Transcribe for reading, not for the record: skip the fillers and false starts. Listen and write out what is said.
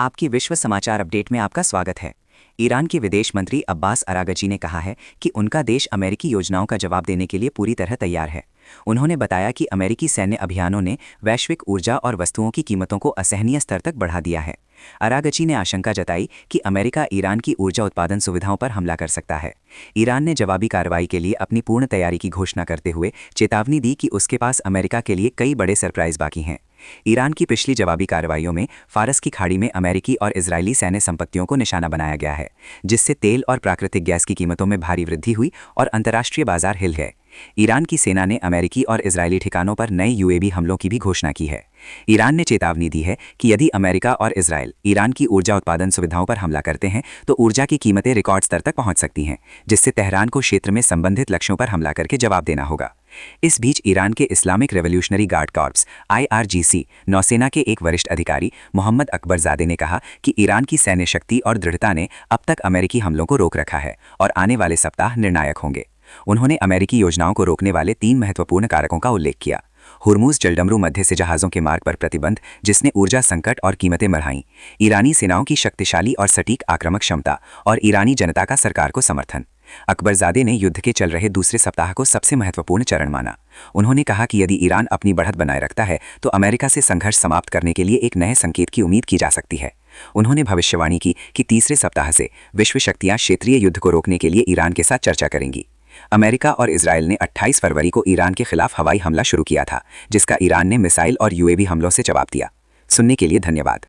आपकी विश्व समाचार अपडेट में आपका स्वागत है। ईरान के विदेश मंत्री अब्बास अरागची ने कहा है कि उनका देश अमेरिकी योजनाओं का जवाब देने के लिए पूरी तरह तैयार है। उन्होंने बताया कि अमेरिकी सैन्य अभियानों ने वैश्विक ऊर्जा और वस्तुओं की कीमतों को असहनीय स्तर तक बढ़ा दिया है। अरागची ने आशंका जताई कि अमेरिका ईरान की ऊर्जा उत्पादन सुविधाओं पर हमला कर सकता है। ईरान ने जवाबी कार्रवाई के लिए अपनी पूर्ण तैयारी की घोषणा करते हुए चेतावनी दी कि उसके पास अमेरिका के लिए कई बड़े सरप्राइज बाकी हैं। ईरान की पिछली जवाबी कार्रवाइयों में फारस की खाड़ी में अमेरिकी और इजरायली सैन्य संपत्तियों को निशाना बनाया गया है, जिससे तेल और प्राकृतिक गैस की कीमतों में भारी वृद्धि हुई और अंतर्राष्ट्रीय बाजार हिल गए। ईरान की सेना ने अमेरिकी और इजरायली ठिकानों पर नए यूएवी हमलों की भी घोषणा की है। ईरान ने चेतावनी दी है कि यदि अमेरिका और इजरायल ईरान की ऊर्जा उत्पादन सुविधाओं पर हमला करते हैं तो ऊर्जा की कीमतें रिकॉर्ड स्तर तक पहुंच सकती हैं, जिससे तेहरान को क्षेत्र में संबंधित लक्ष्यों पर हमला करके जवाब देना होगा। इस बीच ईरान के Islamic revolutionary guard corps IRGC नौसेना के एक वरिष्ठ अधिकारी मोहम्मद अकबरजादे ने कहा कि ईरान की सैन्य शक्ति और दृढ़ता ने अब तक अमेरिकी हमलों को रोक रखा है और आने वाले सप्ताह निर्णायक होंगे। उन्होंने अमेरिकी योजनाओं को रोकने वाले 3 महत्वपूर्ण कारकों का उल्लेख किया। हुर्मुज जलडमरू मध्य से जहाज़ों के मार्ग पर प्रतिबंध, जिसने ऊर्जा संकट और कीमतें बढ़ाईं, ईरानी सेनाओं की शक्तिशाली और सटीक आक्रामक क्षमता और ईरानी जनता का सरकार को समर्थन। अकबरजादे ने युद्ध के चल रहे दूसरे सप्ताह को सबसे महत्वपूर्ण चरण माना। उन्होंने कहा कि यदि ईरान अपनी बढ़त बनाए रखता है तो अमेरिका से संघर्ष समाप्त करने के लिए एक नए संकेत की उम्मीद की जा सकती है। उन्होंने भविष्यवाणी की कि तीसरे सप्ताह से विश्व शक्तियां क्षेत्रीय युद्ध को रोकने के लिए ईरान के साथ चर्चा करेंगी। अमेरिका और इजरायल ने 28 फरवरी को ईरान के खिलाफ हवाई हमला शुरू किया था, जिसका ईरान ने मिसाइल और यूएवी हमलों से जवाब दिया। सुनने के लिए धन्यवाद।